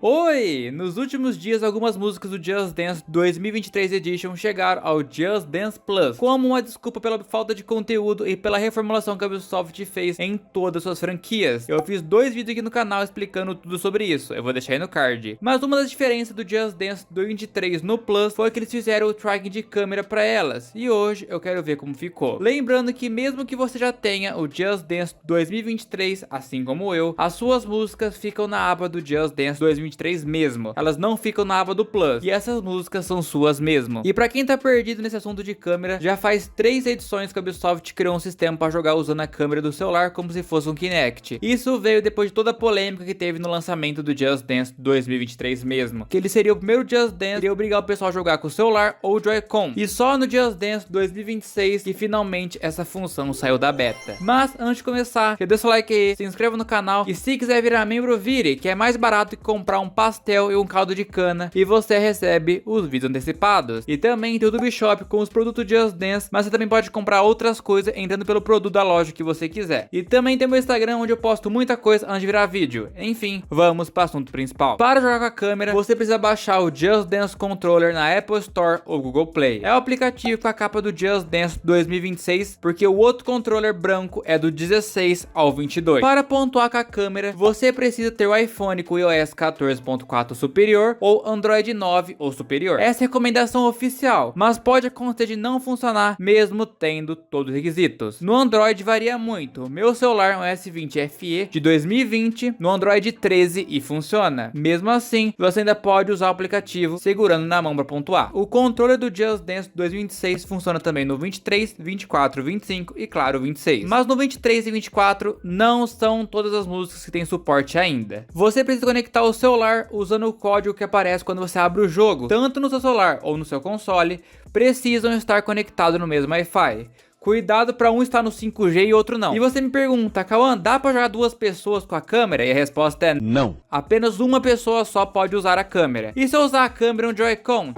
Oi! Nos últimos dias, algumas músicas do Just Dance 2023 Edition chegaram ao Just Dance Plus, como uma desculpa pela falta de conteúdo e pela reformulação que a Ubisoft fez em todas suas franquias. Eu fiz 2 vídeos aqui no canal explicando tudo sobre isso, eu vou deixar aí no card. Mas uma das diferenças do Just Dance 2023 no Plus foi que eles fizeram o tracking de câmera para elas, e hoje eu quero ver como ficou. Lembrando que mesmo que você já tenha o Just Dance 2023, assim como eu, as suas músicas ficam na aba do Just Dance 2023 mesmo, elas não ficam na aba do Plus, e essas músicas são suas mesmo. E pra quem tá perdido nesse assunto de câmera, já faz 3 edições que a Ubisoft criou um sistema pra jogar usando a câmera do celular como se fosse um Kinect. Isso veio depois de toda a polêmica que teve no lançamento do Just Dance 2023 mesmo, que ele seria o primeiro Just Dance que iria obrigar o pessoal a jogar com o celular ou Joy-Con, e só no Just Dance 2026 que finalmente essa função saiu da beta. Mas antes de começar, já deixa o like aí, se inscreva no canal, e se quiser virar membro, vire, que é mais barato que comprar um pastel e um caldo de cana, e você recebe os vídeos antecipados. E também tem o YouTube Shop com os produtos Just Dance, mas você também pode comprar outras coisas entrando pelo produto da loja que você quiser. E também tem meu Instagram, onde eu posto muita coisa antes de virar vídeo. Enfim, vamos para o assunto principal. Para jogar com a câmera, você precisa baixar o Just Dance Controller na Apple Store ou Google Play. É o aplicativo com a capa do Just Dance 2026, porque o outro controller branco é do 16 ao 22. Para pontuar com a câmera, você precisa ter o iPhone com iOS 14.4 superior ou Android 9 ou superior. Essa é a recomendação oficial, mas pode acontecer de não funcionar mesmo tendo todos os requisitos. No Android varia muito. Meu celular é um S20 FE de 2020 no Android 13 e funciona. Mesmo assim, você ainda pode usar o aplicativo segurando na mão para pontuar. O controle do Just Dance 2026 funciona também no 23, 24, 25 e claro 26. Mas no 23 e 24 não são todas as músicas que têm suporte ainda. Você precisa conectar o celular usando o código que aparece quando você abre o jogo. Tanto no seu celular ou no seu console, precisam estar conectados no mesmo Wi-Fi. Cuidado para um estar no 5G e outro não. E você me pergunta, Cauã, dá para jogar 2 pessoas com a câmera? E a resposta é não. Apenas uma pessoa só pode usar a câmera. E se eu usar a câmera no Joy-Con?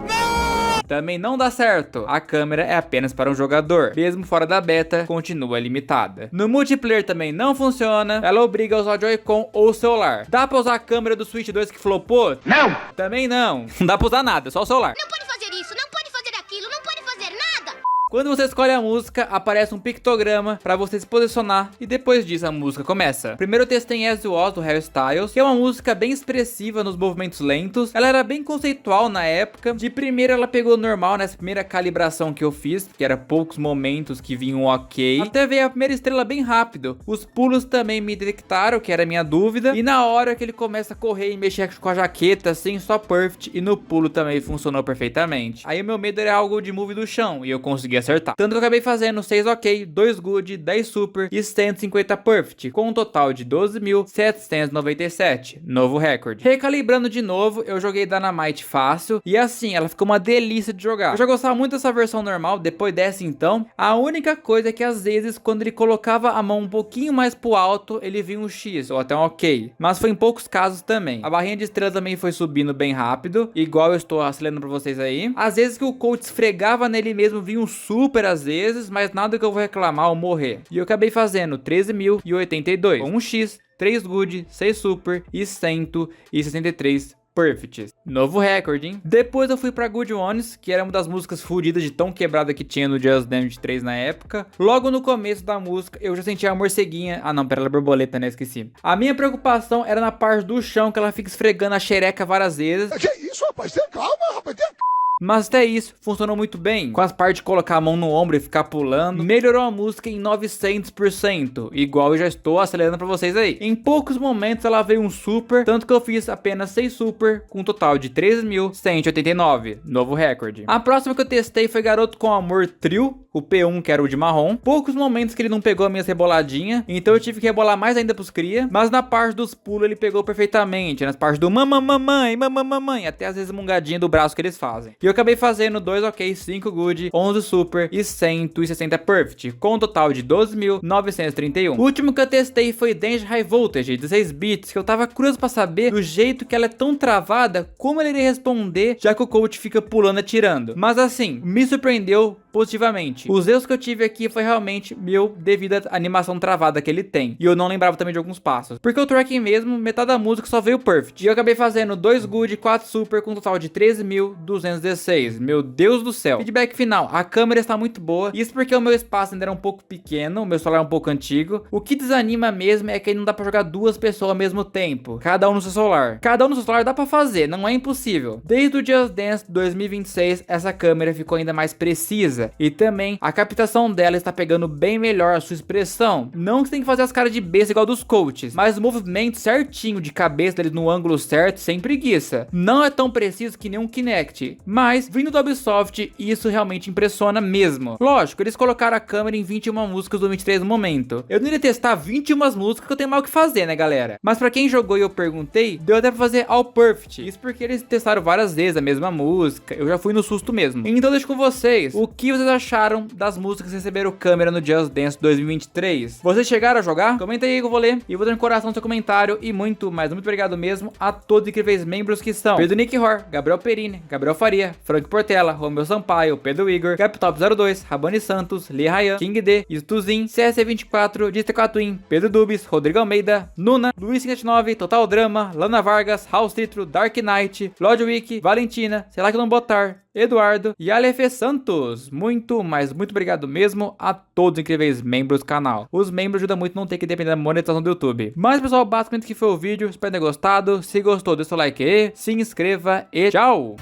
Também não dá certo. A câmera é apenas para um jogador. Mesmo fora da beta, continua limitada. No multiplayer também não funciona. Ela obriga a usar o Joy-Con ou o celular. Dá para usar a câmera do Switch 2 que flopou? Não! Também não. Não dá para usar nada, só o celular. Não pode fazer isso, não pode fazer aquilo, não pode fazer nada! Quando você escolhe a música, aparece um pictograma para você se posicionar e depois disso a música começa. Primeiro eu testei As You Was do Harry Styles, que é uma música bem expressiva nos movimentos lentos. Ela era bem conceitual na época. De primeira ela pegou normal nessa primeira calibração que eu fiz, que era poucos momentos que vinham ok. Até veio a primeira estrela bem rápido. Os pulos também me detectaram, que era a minha dúvida. E na hora que ele começa a correr e mexer com a jaqueta, assim, só perfect. E no pulo também funcionou perfeitamente. Aí o meu medo era algo de move do chão e eu consegui acertar. Tanto que eu acabei fazendo 6 ok, 2 good, 10 super e 150 perfect, com um total de 12.797, novo recorde. Recalibrando de novo, eu joguei Dynamite fácil e assim, ela ficou uma delícia de jogar. Eu já gostava muito dessa versão normal, depois dessa então. A única coisa é que às vezes, quando ele colocava a mão um pouquinho mais pro alto, ele vinha um X, ou até um ok. Mas foi em poucos casos também. A barrinha de estrelas também foi subindo bem rápido, igual eu estou acelerando pra vocês aí. Às vezes que o coach esfregava nele mesmo, vinha um super às vezes, mas nada que eu vou reclamar ou morrer. E eu acabei fazendo 13.082, com um X, 3 good, 6 super e 163 perfect. Novo recorde, hein? Depois eu fui pra Good Ones, que era uma das músicas fodidas de tão quebrada que tinha no Just Dance 3 na época. Logo no começo da música, eu já sentia a morceguinha. Ah não, pera, ela é borboleta, né? Esqueci. A minha preocupação era na parte do chão, que ela fica esfregando a xereca várias vezes. Que isso, rapaz? Tenha calma, rapaz. Tenha calma. Mas até isso, funcionou muito bem. Com as partes de colocar a mão no ombro e ficar pulando, melhorou a música em 900%, igual eu já estou acelerando pra vocês aí. Em poucos momentos ela veio um super, tanto que eu fiz apenas 6 super, com um total de 13.189, novo recorde. A próxima que eu testei foi Garoto com Amor Trio, o P1, que era o de marrom. Poucos momentos que ele não pegou as minhas reboladinhas, então eu tive que rebolar mais ainda pros cria, mas na parte dos pulos ele pegou perfeitamente, nas partes do mamãe, até as resmungadinhas do braço que eles fazem. E eu acabei fazendo 2 ok, 5 good, 11 super e 160 perfect, com um total de 12.931. O último que eu testei foi Danger High Voltage, 16 bits, que eu tava curioso pra saber do jeito que ela é tão travada, como ele iria responder, já que o coach fica pulando e atirando. Mas assim, me surpreendeu positivamente. Os erros que eu tive aqui foi realmente devido à animação travada que ele tem. E eu não lembrava também de alguns passos. Porque o tracking mesmo, metade da música só veio perfect. E eu acabei fazendo 2 good, 4 super, com um total de 13.216. Meu Deus do céu. Feedback final. A câmera está muito boa. Isso porque o meu espaço ainda era um pouco pequeno. O meu celular é um pouco antigo. O que desanima mesmo é que aí não dá pra jogar 2 pessoas ao mesmo tempo. Cada um no seu celular. Cada um no seu celular dá pra fazer. Não é impossível. Desde o Just Dance 2026, essa câmera ficou ainda mais precisa. E também a captação dela está pegando bem melhor a sua expressão. Não que você tem que fazer as caras de besta igual dos coaches, mas o movimento certinho de cabeça deles no ângulo certo, sem preguiça. Não é tão preciso que nem um Kinect, mas vindo do Ubisoft, isso realmente impressiona mesmo. Lógico, eles colocaram a câmera em 21 músicas do 23 no momento. Eu não iria testar 21 músicas que eu tenho mal o que fazer, né galera? Mas pra quem jogou e eu perguntei, deu até pra fazer All Perfect. Isso porque eles testaram várias vezes a mesma música. Eu já fui no susto mesmo. Então deixo com vocês o que vocês acharam das músicas que receberam câmera no Just Dance 2023. Vocês chegaram a jogar? Comenta aí que eu vou ler e vou dar um coração no seu comentário. E muito, mas muito obrigado mesmo a todos os incríveis membros que são Pedro Nick Hor, Gabriel Perini, Gabriel Faria, Frank Portela, Romeu Sampaio, Pedro Igor, Captop02, Rabani Santos, Lee Ryan, King D, Istuzin, CS24, Dista Catuim, Pedro Dubis, Rodrigo Almeida, Nuna, Luiz 59, Total Drama, Lana Vargas, House Citro, Dark Knight, Lodwick, Valentina, sei lá que não botar, Eduardo e Alefe Santos. Muito, mas muito obrigado mesmo a todos os incríveis membros do canal. Os membros ajudam muito a não ter que depender da monetização do YouTube. Mas pessoal, basicamente que foi o vídeo. Espero ter gostado. Se gostou, deixa o like aí, se inscreva e tchau!